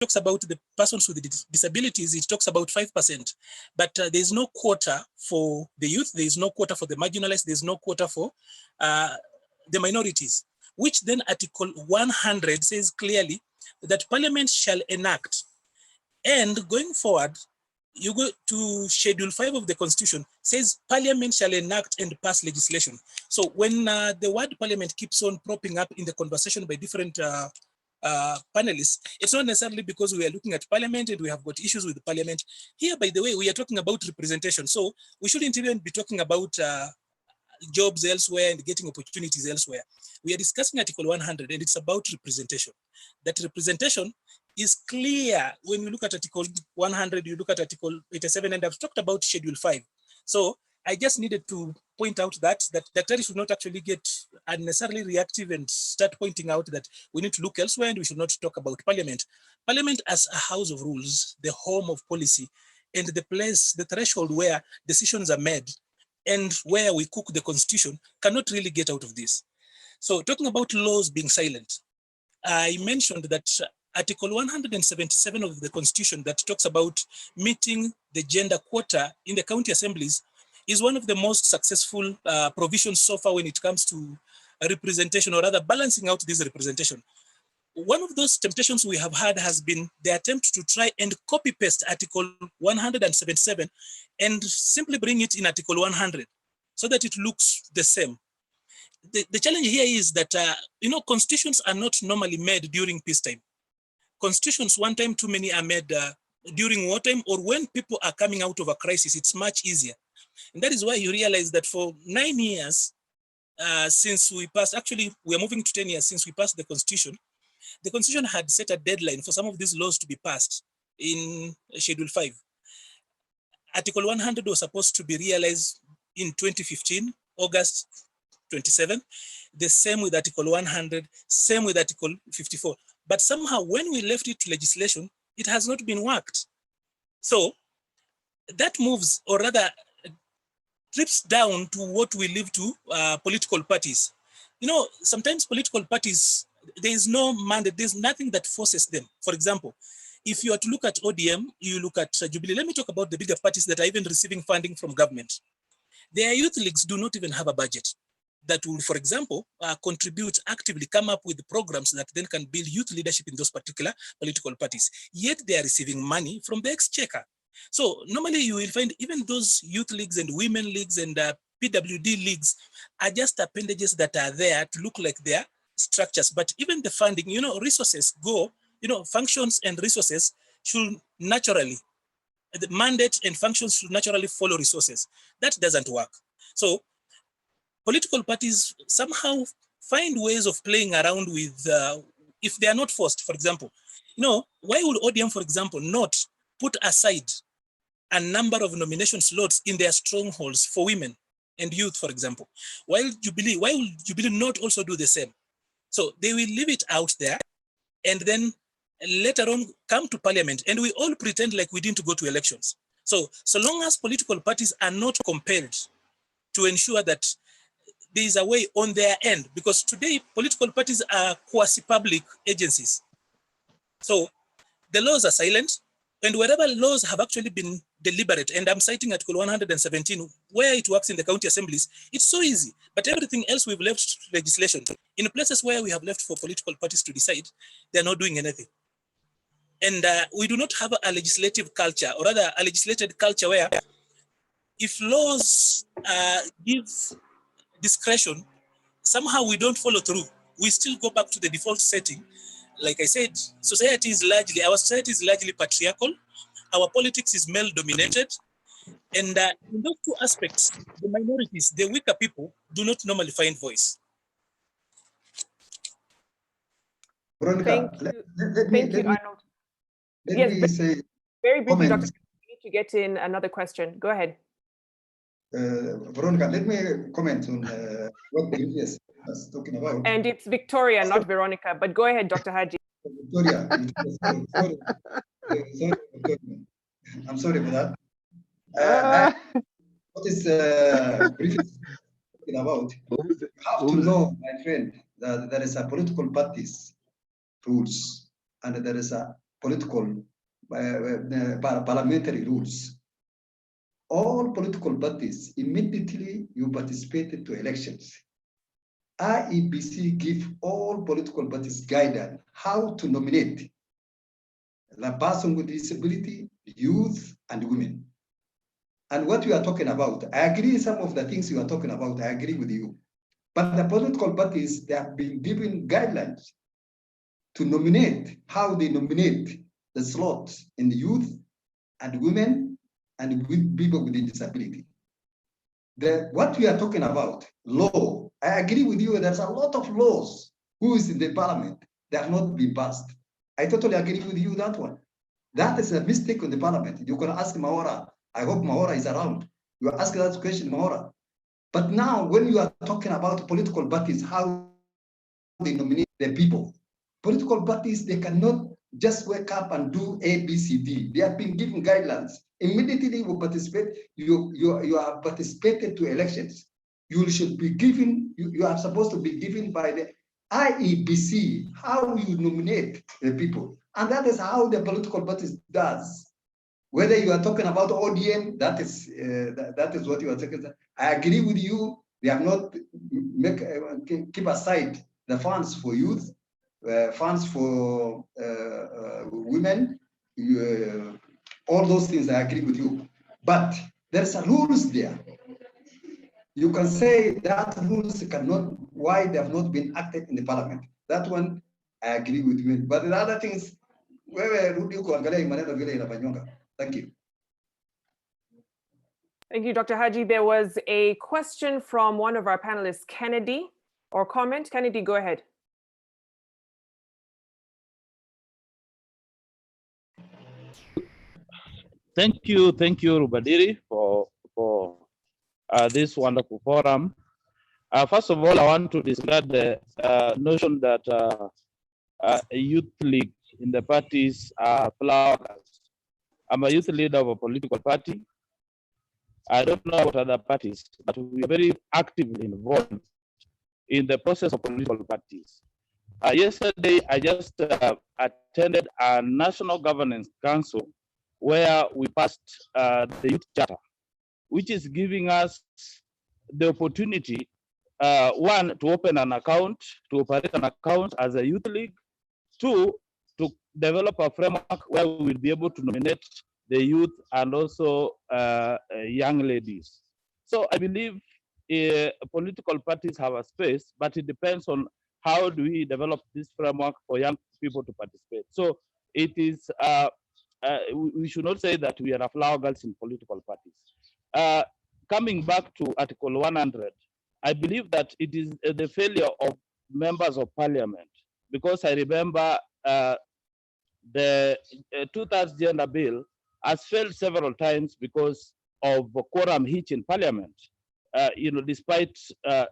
talks about the persons with disabilities, it talks about 5%, but there's no quota for the youth, there's no quota for the marginalized, there's no quota for the minorities, which then Article 100 says clearly that Parliament shall enact. And going forward, you go to Schedule 5 of the Constitution, says Parliament shall enact and pass legislation. So when the word Parliament keeps on propping up in the conversation by different panelists, it's not necessarily because we are looking at Parliament and we have got issues with Parliament. Here, by the way, we are talking about representation. So we shouldn't even be talking about jobs elsewhere and getting opportunities elsewhere. We are discussing Article 100 and it's about representation. That representation is clear when you look at Article 100, you look at Article 87, and I've talked about Schedule 5. So I just needed to point out that Daktari should not actually get unnecessarily reactive and start pointing out that we need to look elsewhere and we should not talk about Parliament. Parliament as a house of rules, the home of policy, and the place, the threshold where decisions are made and where we cook the Constitution cannot really get out of this. So talking about laws being silent, I mentioned that Article 177 of the Constitution that talks about meeting the gender quota in the county assemblies is one of the most successful provisions so far when it comes to representation, or rather balancing out this representation. One of those temptations we have had has been the attempt to try and copy paste Article 177 and simply bring it in Article 100 so that it looks the same. The challenge here is that, constitutions are not normally made during peacetime. Constitutions, one time too many, are made during wartime or when people are coming out of a crisis. It's much easier. And that is why you realize that for 9 years since we passed, actually we are moving to 10 years since we passed the Constitution had set a deadline for some of these laws to be passed in Schedule 5. Article 100 was supposed to be realized in 2015, August 27. The same with Article 100, same with Article 54. But somehow when we left it to legislation, it has not been worked. So that moves, or rather trips down to what we leave to political parties. Sometimes political parties, there is no mandate, there's nothing that forces them. For example, if you are to look at ODM, you look at Jubilee. Let me talk about the bigger parties that are even receiving funding from government. Their youth leagues do not even have a budget that will, for example, contribute actively, come up with programs that then can build youth leadership in those particular political parties. Yet they are receiving money from the exchequer. So normally you will find even those youth leagues and women leagues and PWD leagues are just appendages that are there to look like their structures. But even the funding, resources go, functions and resources should naturally, the mandate and functions should naturally follow resources. That doesn't work. So political parties somehow find ways of playing around with, if they are not forced, for example, why would ODM, for example, not put aside a number of nomination slots in their strongholds for women and youth, for example? Why will Jubilee not also do the same? So they will leave it out there and then later on come to Parliament and we all pretend like we didn't go to elections. So long as political parties are not compelled to ensure that there is a way on their end, because today political parties are quasi-public agencies. So the laws are silent, and wherever laws have actually been deliberate, and I'm citing Article 117, where it works in the county assemblies, it's so easy. But everything else we've left to legislation. In places where we have left for political parties to decide, they're not doing anything. And we do not have a legislative culture, or rather a legislated culture where if laws give discretion, somehow we don't follow through. We still go back to the default setting. Like I said, our society is largely patriarchal. Our politics is male dominated. And in those two aspects, the minorities, the weaker people, do not normally find voice. Veronica, thank you, Arnold. Let me say very briefly, Dr. We need to get in another question. Go ahead. Veronica, let me comment on what Elias was talking about. And it's Victoria, not Veronica, but go ahead, Dr. Haji. Victoria, sorry, I'm sorry for that. What is briefly talking about? You have to know, my friend, that there is a political parties rules and there is a political parliamentary rules. All political parties, immediately you participated to elections. IEBC give all political parties guidance how to nominate the person with disability, youth, and women. And what you are talking about, I agree some of the things you are talking about, I agree with you. But the political parties, they have been given guidelines to nominate, how they nominate the slots in the youth and women and with people with disability. What we are talking about, law, I agree with you, there's a lot of laws who is in the parliament, they have not been passed. I totally agree with you that one. That is a mistake in the parliament. You can ask Maura. I hope Maura is around. You ask that question, Maura. But now when you are talking about political parties, how they nominate the people, political parties, they cannot just wake up and do A, B, C, D. They have been given guidelines. Immediately you participate, you have participated to elections. You should be given, you are supposed to be given by the IEBC, how you nominate the people. And that is how the political parties does. Whether you are talking about ODM, that is what you are talking about. I agree with you. They have not keep aside the funds for youth, funds for women, all those things. I agree with you. But there's a rules there. You can say that rules cannot, why they have not been acted in the parliament. That one, I agree with you. But the other things, thank you. Thank you, Dr. Haji. There was a question from one of our panelists, Kennedy, or comment. Kennedy, go ahead. Thank you, Rubadiri, for this wonderful forum. First of all, I want to discuss the notion that a youth league in the parties are flowers. I'm a youth leader of a political party. I don't know about other parties, but we are very actively involved in the process of political parties. Yesterday, I just attended a National Governance Council where we passed the Youth Charter, which is giving us the opportunity, one, to open an account, to operate an account as a youth league, two, to develop a framework where we will be able to nominate the youth and also young ladies. So I believe political parties have a space, but it depends on how do we develop this framework for young people to participate. So it is, we should not say that we are flower girls in political parties. Coming back to Article 100, I believe that it is the failure of members of parliament, because I remember the 2/3 gender bill has failed several times because of the quorum hitch in parliament, despite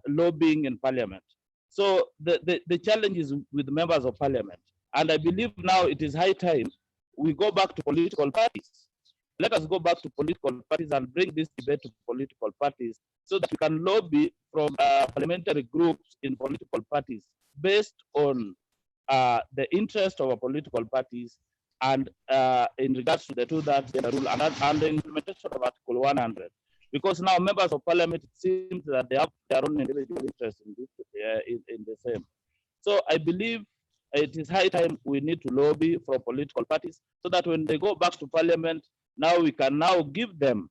lobbying in parliament. So the challenge is with members of parliament. And I believe now it is high time we go back to political parties. Let us go back to political parties and bring this debate to political parties so that we can lobby from parliamentary groups in political parties based on the interest of our political parties and in regards to the 2/3 gender rule and the implementation of Article 100. Because now members of parliament, it seems that they have their own individual interest in this, in the same. So I believe it is high time we need to lobby for political parties so that when they go back to parliament, now we can now give them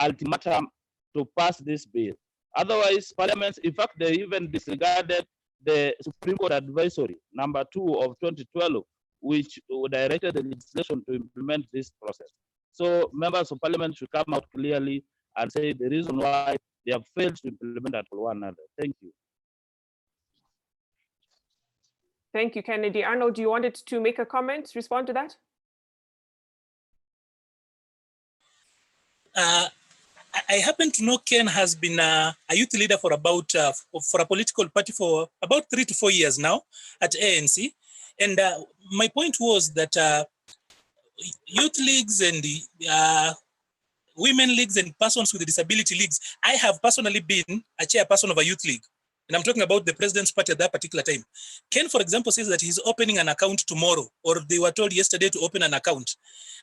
ultimatum to pass this bill. Otherwise, parliaments, in fact, they even disregarded the Supreme Court advisory number 2 of 2012, which directed the legislation to implement this process. So members of parliament should come out clearly and say the reason why they have failed to implement Article 100. Thank you. Thank you, Kennedy. Arnold, do you wanted to make a comment, respond to that? I happen to know Ken has been a youth leader for about for a political party for about 3 to 4 years now at ANC. And my point was that youth leagues and women leagues and persons with disability leagues, I have personally been a chairperson of a youth league. and I'm talking about the president's party at that particular time. Ken, for example, says that he's opening an account tomorrow, or they were told yesterday to open an account.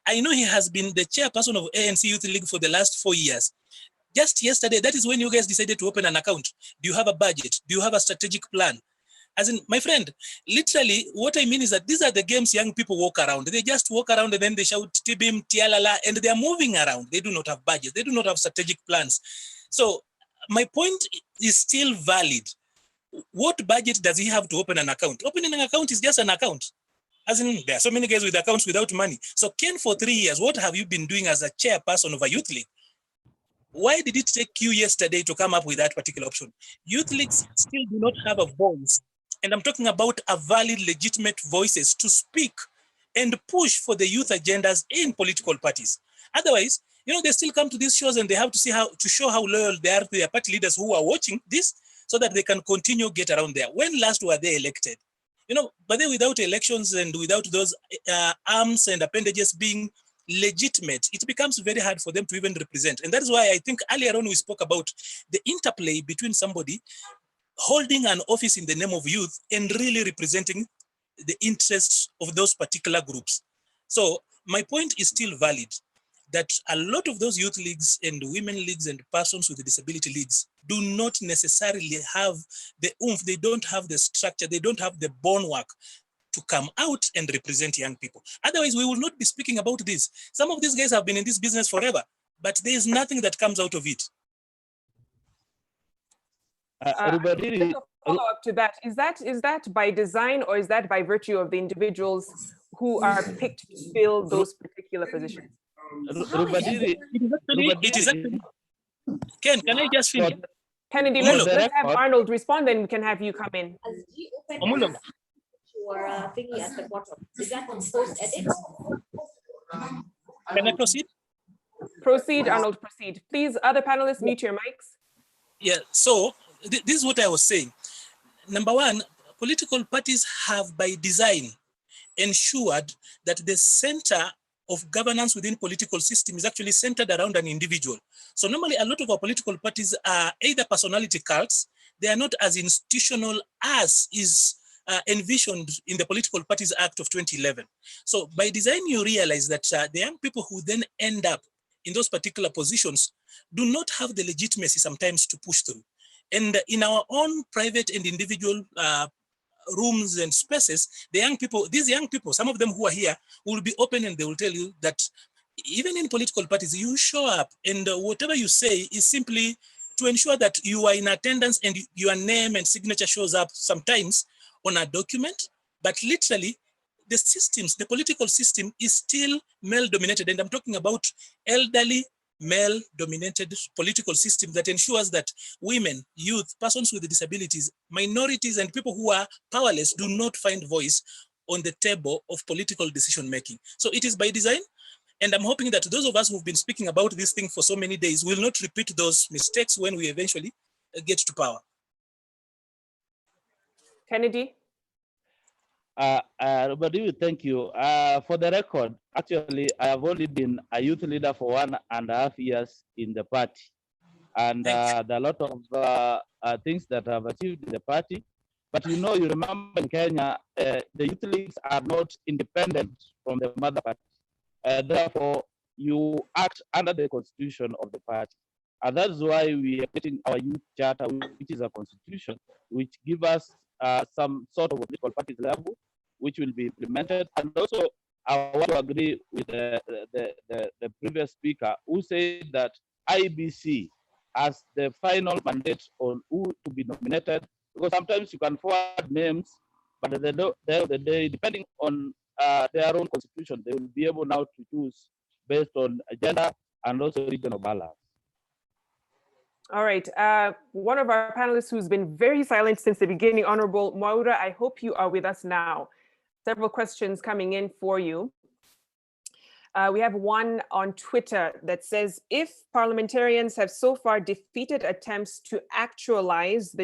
I know he has been the chairperson of ANC Youth League for the last 4 years. Just yesterday, that is when you guys decided to open an account. Do you have a budget? Do you have a strategic plan? As in, my friend, literally, what I mean is that these are the games young people walk around. They just walk around and then they shout tibim, tialala, and they are moving around. They do not have budgets. They do not have strategic plans. So my point is still valid. What budget does he have to open an account? Opening an account is just an account. As in, there are so many guys with accounts without money. So Ken, for 3 years, what have you been doing as a chairperson of a youth league? Why did it take you yesterday to come up with that particular option? Youth leagues still do not have a voice. And I'm talking about a valid, legitimate voices to speak and push for the youth agendas in political parties. Otherwise, they still come to these shows and they have to see to show how loyal they are to their party leaders who are watching this so that they can continue get around there. When last were they elected? But then without elections and without those arms and appendages being legitimate, it becomes very hard for them to even represent. And that is why I think earlier on we spoke about the interplay between somebody holding an office in the name of youth and really representing the interests of those particular groups. So my point is still valid, that a lot of those youth leagues and women leagues and persons with disability leagues do not necessarily have the oomph, they don't have the structure, they don't have the bonework to come out and represent young people. Otherwise, we will not be speaking about this. Some of these guys have been in this business forever, but there is nothing that comes out of it. Just a follow-up to that. Is that by design or is that by virtue of the individuals who are picked to fill those particular positions? It is actually, Ken, can I just finish? Kennedy, let's have Arnold respond, then we can have you come in. Thingy at the bottom. Is that post edit? Can I proceed? Proceed, Arnold, proceed. Please, other panelists, mute your mics. Yeah, so this is what I was saying. Number one, political parties have by design ensured that the center of governance within political system is actually centered around an individual. So normally a lot of our political parties are either personality cults, they are not as institutional as is envisioned in the Political Parties Act of 2011. So by design, you realize that the young people who then end up in those particular positions do not have the legitimacy sometimes to push through. And in our own private and individual rooms and spaces, these young people, some of them who are here, will be open and they will tell you that even in political parties, you show up and whatever you say is simply to ensure that you are in attendance and your name and signature shows up sometimes on a document, but literally the systems, the political system is still male dominated. And I'm talking about elderly male dominated political system that ensures that women, youth, persons with disabilities, minorities, and people who are powerless do not find voice on the table of political decision making. So it is by design. And I'm hoping that those of us who've been speaking about this thing for so many days will not repeat those mistakes when we eventually get to power. Kennedy? Rubadiru, thank you. For the record, actually, I have only been a youth leader for 1.5 years in the party. And there are a lot of things that I've achieved in the party. But you remember in Kenya, the youth leagues are not independent from the mother party. Therefore, you act under the constitution of the party. And that's why we are getting our youth charter, which is a constitution, which gives us some sort of political parties level, which will be implemented. And also, I want to agree with the previous speaker who said that IBC has the final mandate on who to be nominated, because sometimes you can forward names, but at the end of the day, depending on their own constitution, they will be able now to choose based on agenda and also regional balance. All right. One of our panelists who's been very silent since the beginning, Honorable Mwaura, I hope you are with us now. Several questions coming in for you. We have one on Twitter that says, if parliamentarians have so far defeated attempts to actualize the